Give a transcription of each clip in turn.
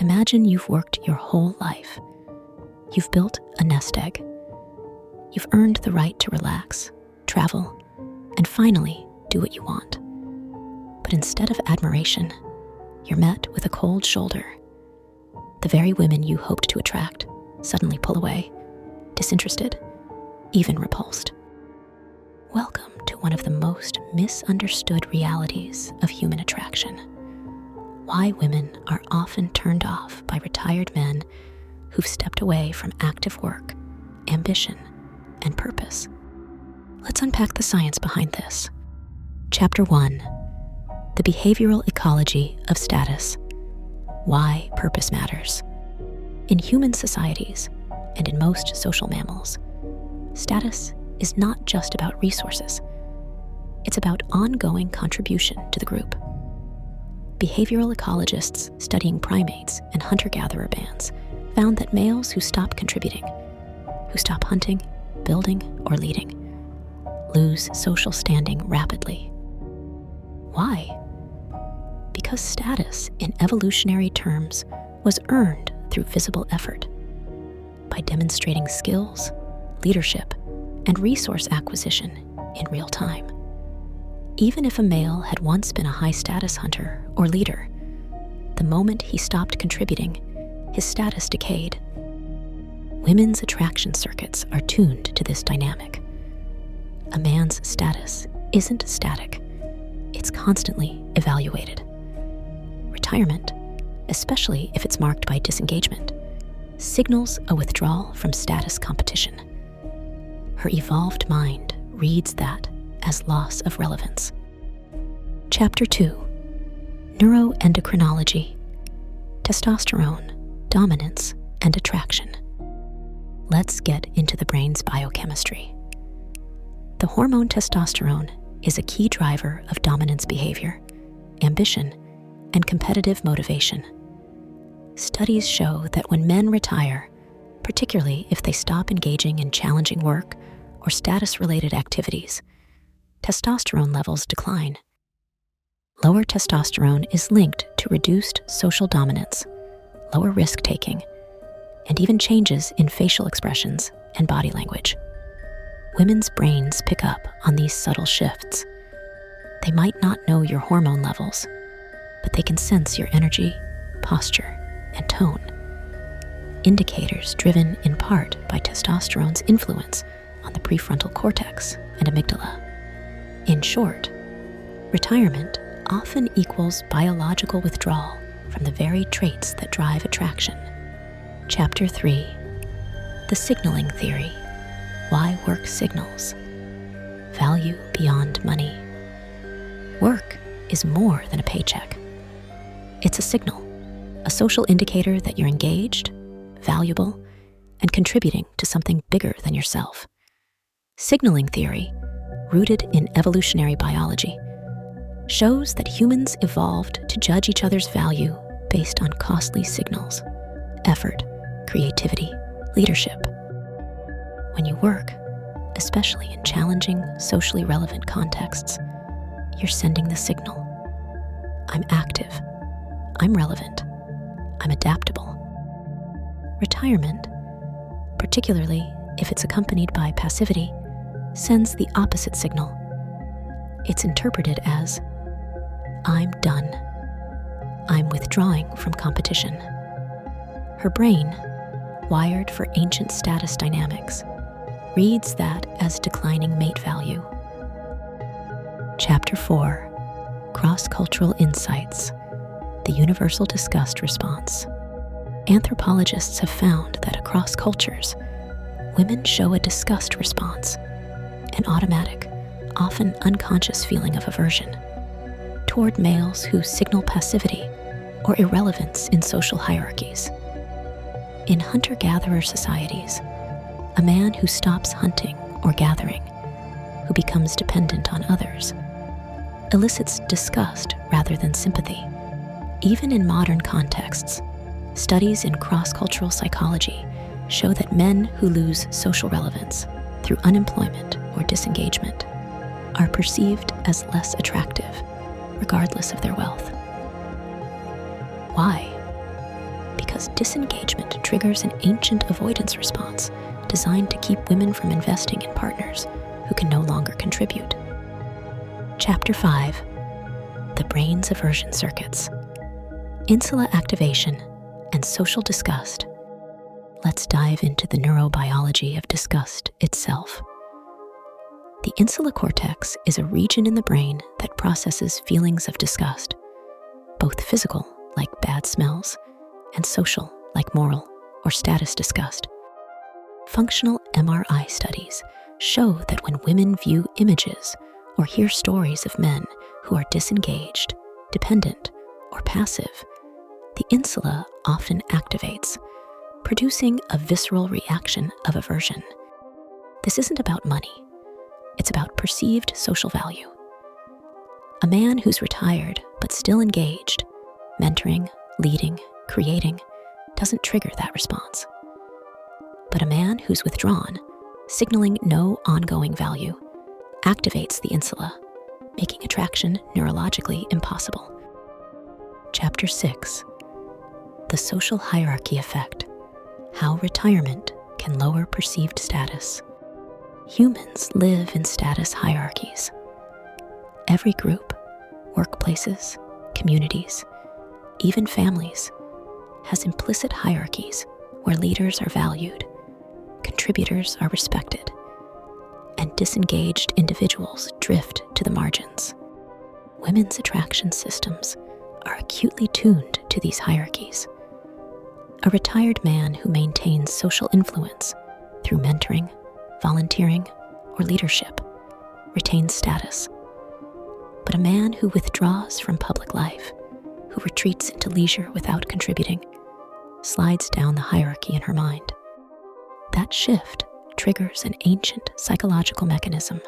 Imagine you've worked your whole life. You've built a nest egg. You've earned the right to relax, travel, and finally do what you want. But instead of admiration, you're met with a cold shoulder. The very women you hoped to attract suddenly pull away, disinterested, even repulsed. Welcome to one of the most misunderstood realities of human attraction. Why women are often turned off by retired men who've stepped away from active work, ambition, and purpose. Let's unpack the science behind this. Chapter 1: The behavioral ecology of status. Why purpose matters. In human societies, and in most social mammals, status is not just about resources. It's about ongoing contribution to the group. Behavioral ecologists studying primates and hunter-gatherer bands found that males who stop contributing, who stop hunting, building, or leading, lose social standing rapidly. Why? Because status in evolutionary terms was earned through visible effort. By demonstrating skills, leadership, and resource acquisition in real time. Even if a male had once been a high-status hunter or leader, the moment he stopped contributing, his status decayed. Women's attraction circuits are tuned to this dynamic. A man's status isn't static. It's constantly evaluated. Retirement, especially if it's marked by disengagement, signals a withdrawal from status competition. Her evolved mind reads that as loss of relevance. Chapter 2: Neuroendocrinology. Testosterone, dominance, and attraction. Let's get into the brain's biochemistry. The hormone testosterone is a key driver of dominance behavior, ambition, and competitive motivation. Studies show that when men retire, particularly if they stop engaging in challenging work or status-related activities, testosterone levels decline. Lower testosterone is linked to reduced social dominance, lower risk-taking, and even changes in facial expressions and body language. Women's brains pick up on these subtle shifts. They might not know your hormone levels, but they can sense your energy, posture, and tone. Indicators driven in part by testosterone's influence on the prefrontal cortex and amygdala. In short, retirement often equals biological withdrawal from the very traits that drive attraction. Chapter 3: The signaling theory. Why work signals. Value beyond money. Work is more than a paycheck. It's a signal, a social indicator that you're engaged, valuable, and contributing to something bigger than yourself. Signaling theory, rooted in evolutionary biology, shows that humans evolved to judge each other's value based on costly signals, effort, creativity, leadership. When you work, especially in challenging, socially relevant contexts, you're sending the signal: I'm active, I'm relevant, I'm adaptable. Retirement, particularly if it's accompanied by passivity, sends the opposite signal. It's interpreted as, I'm done. I'm withdrawing from competition. Her brain, wired for ancient status dynamics, reads that as declining mate value. Chapter 4: Cross-cultural insights. The universal disgust response. Anthropologists have found that across cultures, women show a disgust response, an automatic, often unconscious feeling of aversion toward males who signal passivity or irrelevance in social hierarchies. In hunter-gatherer societies, a man who stops hunting or gathering, who becomes dependent on others, elicits disgust rather than sympathy. Even in modern contexts, studies in cross-cultural psychology show that men who lose social relevance through unemployment or disengagement are perceived as less attractive, regardless of their wealth. Why? because disengagement triggers an ancient avoidance response designed to keep women from investing in partners who can no longer contribute. Chapter 5. The brain's aversion circuits. Insula activation and social disgust. Let's dive into the neurobiology of disgust itself. The insula cortex is a region in the brain that processes feelings of disgust, both physical, like bad smells, and social, like moral or status disgust. Functional MRI studies show that when women view images or hear stories of men who are disengaged, dependent, or passive, the insula often activates, producing a visceral reaction of aversion. This isn't about money. It's about perceived social value. A man who's retired but still engaged, mentoring, leading, creating, doesn't trigger that response. But a man who's withdrawn, signaling no ongoing value, activates the insula, making attraction neurologically impossible. Chapter 6. The social hierarchy effect. How retirement can lower perceived status. Humans live in status hierarchies. Every group, workplaces, communities, even families, has implicit hierarchies where leaders are valued, contributors are respected, and disengaged individuals drift to the margins. Women's attraction systems are acutely tuned to these hierarchies. A retired man who maintains social influence through mentoring, volunteering, or leadership retains status. But a man who withdraws from public life, who retreats into leisure without contributing, slides down the hierarchy in her mind. That shift triggers an ancient psychological mechanism,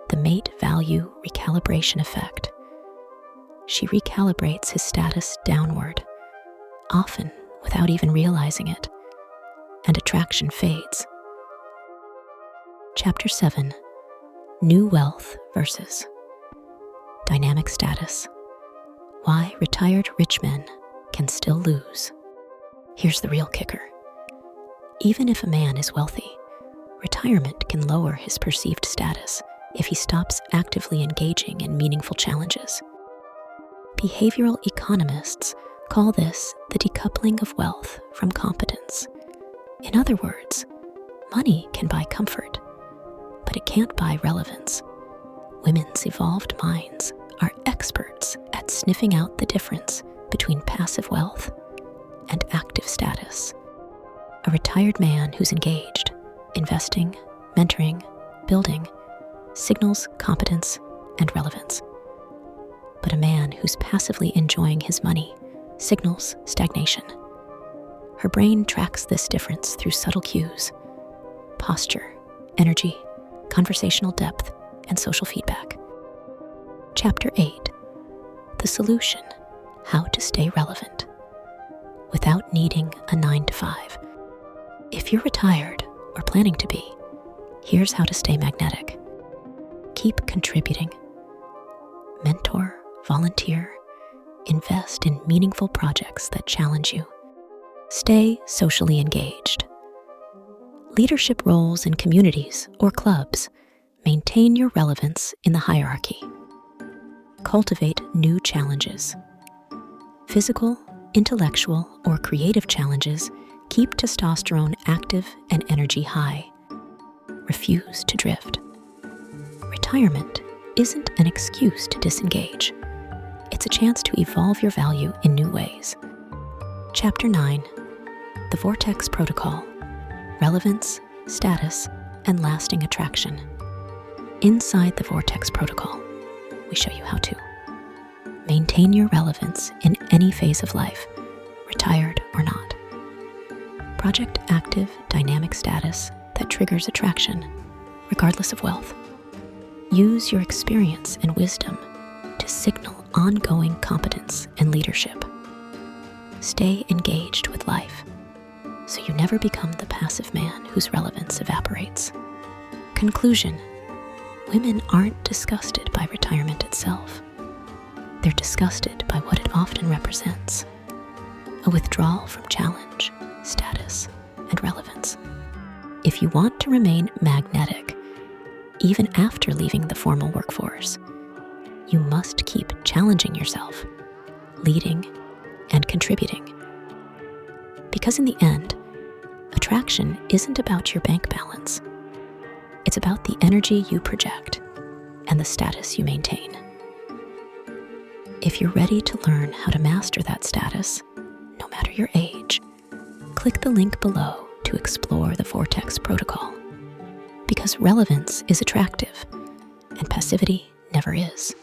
the mate value recalibration effect. She recalibrates his status downward, often without even realizing it, and attraction fades. Chapter 7. New wealth versus dynamic status. Why retired rich men can still lose. Here's the real kicker. Even if a man is wealthy, retirement can lower his perceived status if he stops actively engaging in meaningful challenges. Behavioral economists call this the decoupling of wealth from competence. In other words, money can buy comfort, but it can't buy relevance. Women's evolved minds are experts at sniffing out the difference between passive wealth and active status. A retired man who's engaged, investing, mentoring, building, signals competence and relevance. But a man who's passively enjoying his money signals stagnation. Her brain tracks this difference through subtle cues: posture, energy, conversational depth, and social feedback. Chapter 8. The solution: how to stay relevant without needing a 9-to-5. If you're retired or planning to be, here's how to stay magnetic. Keep contributing. Mentor, volunteer, invest in meaningful projects that challenge you. Stay socially engaged. Leadership roles in communities or clubs maintain your relevance in the hierarchy. Cultivate new challenges. Physical, intellectual, or creative challenges keep testosterone active and energy high. Refuse to drift. Retirement isn't an excuse to disengage. It's a chance to evolve your value in new ways. Chapter 9. The Vortex Protocol. Relevance, status, and lasting attraction. Inside the Vortex Protocol, we show you how to maintain your relevance in any phase of life, retired or not. Project active dynamic status that triggers attraction, regardless of wealth. Use your experience and wisdom to signal ongoing competence and leadership. Stay engaged with life, so you never become the passive man whose relevance evaporates. Conclusion: women aren't disgusted by retirement itself. They're disgusted by what it often represents: a withdrawal from challenge, status, and relevance. If you want to remain magnetic, even after leaving the formal workforce, you must keep challenging yourself, leading, and contributing. Because in the end, attraction isn't about your bank balance. It's about the energy you project and the status you maintain. If you're ready to learn how to master that status, no matter your age, click the link below to explore the Vortex Protocol. Because relevance is attractive, and passivity never is.